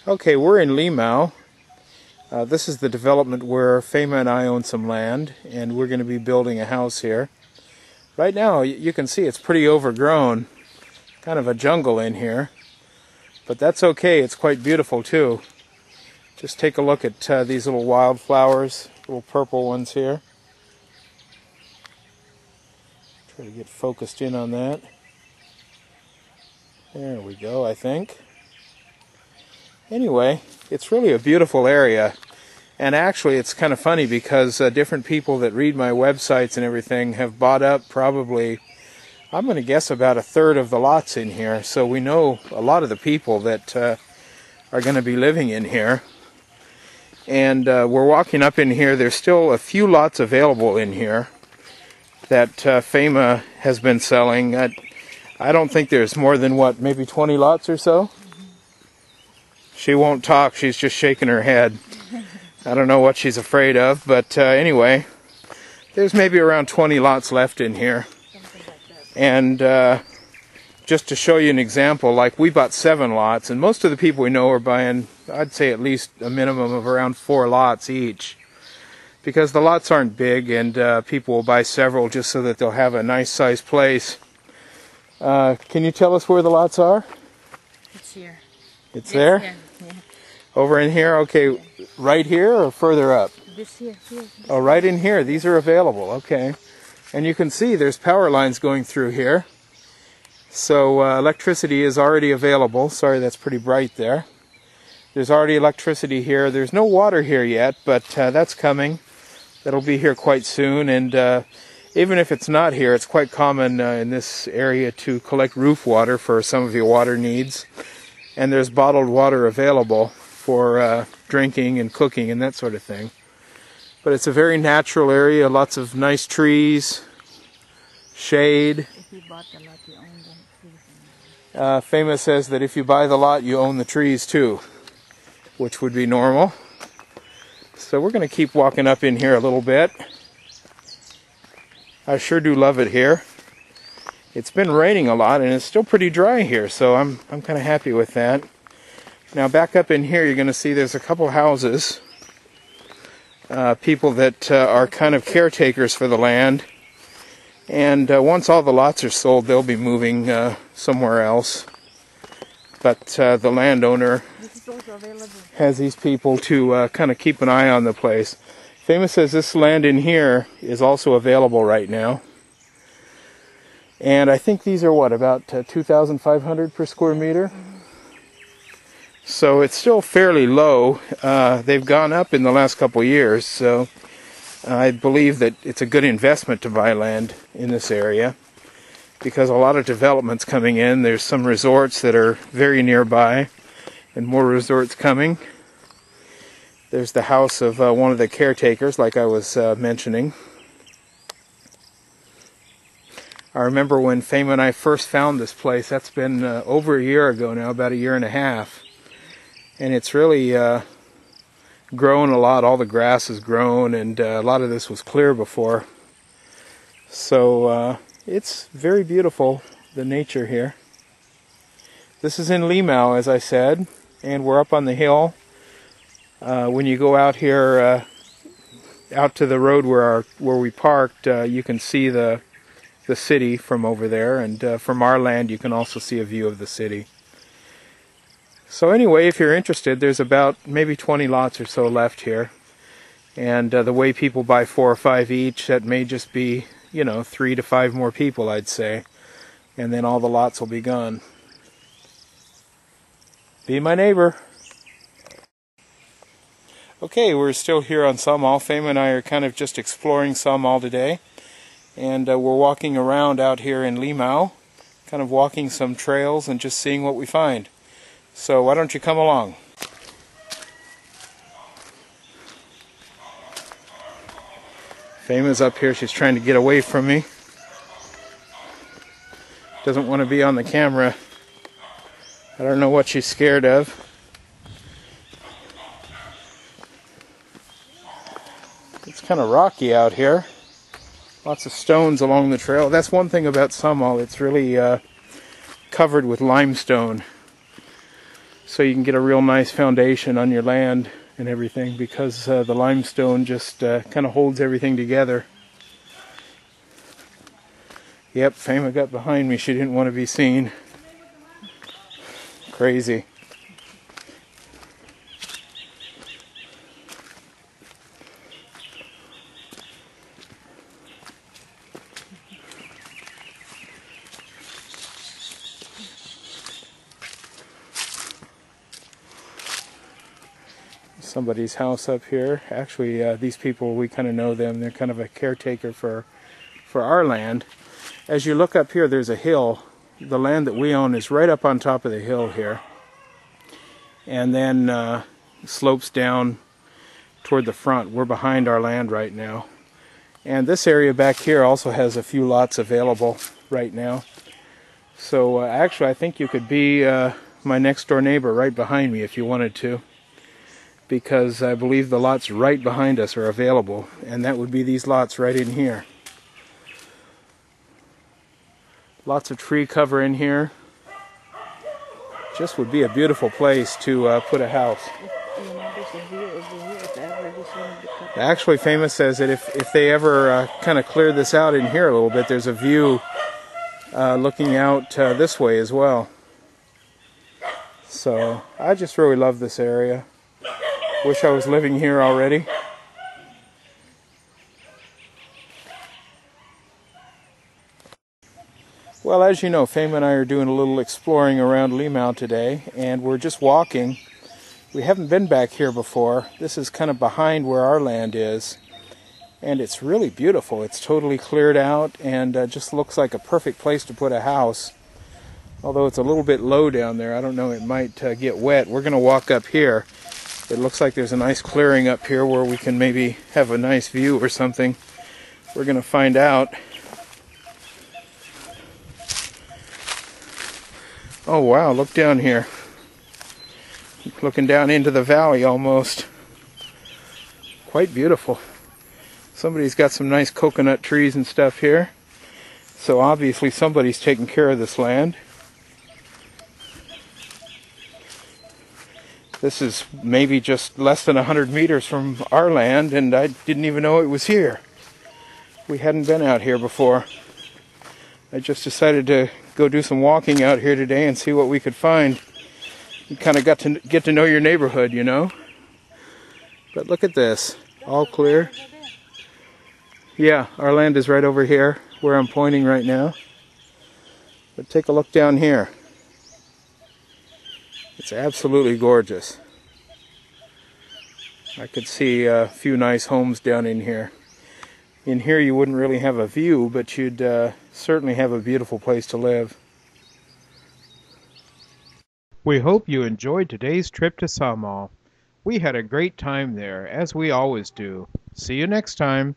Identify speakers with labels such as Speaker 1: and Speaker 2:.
Speaker 1: Okay, we're in Limao. This is the development where Feyma and I own some land, and we're going to be building a house here. Right now, you can see it's pretty overgrown, kind of a jungle in here, but that's okay. It's quite beautiful too. Just take a look at these little wildflowers, little purple ones here. Try to get focused in on that. There we go, I think. Anyway, it's really a beautiful area, and actually it's kind of funny because different people that read my websites and everything have bought up probably, I'm going to guess, about 1/3 of the lots in here, so we know a lot of the people that are going to be living in here. And we're walking up in here. There's still a few lots available in here that Feyma has been selling. I don't think there's more than, what, maybe 20 lots or so? She won't talk, she's just shaking her head. I don't know what she's afraid of, but anyway, there's maybe around 20 lots left in here. And just to show you an example, like we bought 7 lots, and most of the people we know are buying, I'd say, at least a minimum of around 4 lots each. Because the lots aren't big, and people will buy several just so that they'll have a nice sized place. Can you tell us where the lots are?
Speaker 2: It's here.
Speaker 1: It's there?
Speaker 2: Yeah.
Speaker 1: Over in here? Okay, right here or further up?
Speaker 2: This here.
Speaker 1: Oh, right in here. These are available. Okay. And you can see there's power lines going through here. So electricity is already available. Sorry, that's pretty bright there. There's already electricity here. There's no water here yet, but that's coming. That'll be here quite soon. And even if it's not here, it's quite common in this area to collect roof water for some of your water needs. And there's bottled water available for drinking and cooking and that sort of thing. But it's a very natural area, lots of nice trees, shade.
Speaker 2: If you bought the lot, you own the trees.
Speaker 1: Feyma says that if you buy the lot, you own the trees too, which would be normal. So we're going to keep walking up in here a little bit. I sure do love it here. It's been raining a lot, and it's still pretty dry here, so I'm kind of happy with that. Now back up in here, you're going to see there's a couple houses. People that are kind of caretakers for the land. And once all the lots are sold, they'll be moving somewhere else. But the landowner has these people to kind of keep an eye on the place. Feyma says this land in here is also available right now. And I think these are, what, about 2,500 per square meter? So it's still fairly low. They've gone up in the last couple years, so I believe that it's a good investment to buy land in this area because a lot of development's coming in. There's some resorts that are very nearby and more resorts coming. There's the house of one of the caretakers, like I was mentioning. I remember when Feyma and I first found this place. That's been over a year ago now, about 1.5 years. And it's really grown a lot. All the grass has grown, and a lot of this was clear before. So it's very beautiful, the nature here. This is in Limao, as I said, and we're up on the hill. When you go out here, out to the road where we parked, you can see the city from over there, and from our land you can also see a view of the city. So anyway, if you're interested, there's about maybe 20 lots or so left here. And the way people buy 4 or 5 each, that may just be, 3 to 5 more people, I'd say. And then all the lots will be gone. Be my neighbor. Okay, we're still here on Samal. Feyma and I are kind of just exploring Samal today. And we're walking around out here in Limao, kind of walking some trails and just seeing what we find. So why don't you come along? Feyma's up here. She's trying to get away from me. Doesn't want to be on the camera. I don't know what she's scared of. It's kind of rocky out here. Lots of stones along the trail. That's one thing about Samal. It's really covered with limestone. so you can get a real nice foundation on your land and everything, because the limestone just kind of holds everything together. Yep, Feyma got behind me. She didn't want to be seen. Crazy. Somebody's house up here. Actually, these people, we kind of know them. They're kind of a caretaker for our land. As you look up here, there's a hill. The land that we own is right up on top of the hill here, and then slopes down toward the front. We're behind our land right now, and this area back here also has a few lots available right now. So actually, I think you could be my next door neighbor right behind me if you wanted to, because I believe the lots right behind us are available, and that would be these lots right in here. Lots of tree cover in here. Just would be a beautiful place to put a house. Actually, Feyma says that if they ever kind of clear this out in here a little bit, there's a view looking out this way as well. So I just really love this area. Wish I was living here already. Well, as you know, Feyma and I are doing a little exploring around Limao today, and we're just walking. We haven't been back here before. This is kind of behind where our land is, and it's really beautiful. It's totally cleared out and just looks like a perfect place to put a house. Although it's a little bit low down there, I don't know, it might get wet. We're going to walk up here. It looks like there's a nice clearing up here where we can maybe have a nice view or something. We're going to find out. Oh wow, look down here. Looking down into the valley almost. Quite beautiful. Somebody's got some nice coconut trees and stuff here. So obviously somebody's taking care of this land. This is maybe just less than 100 meters from our land, and I didn't even know it was here. We hadn't been out here before. I just decided to go do some walking out here today and see what we could find. You kind of got to get to know your neighborhood, you know. But look at this, all clear. Yeah, our land is right over here where I'm pointing right now. But take a look down here. It's absolutely gorgeous. I could see a few nice homes down in here. In here you wouldn't really have a view, but you'd certainly have a beautiful place to live. We hope you enjoyed today's trip to Samal. We had a great time there, as we always do. See you next time.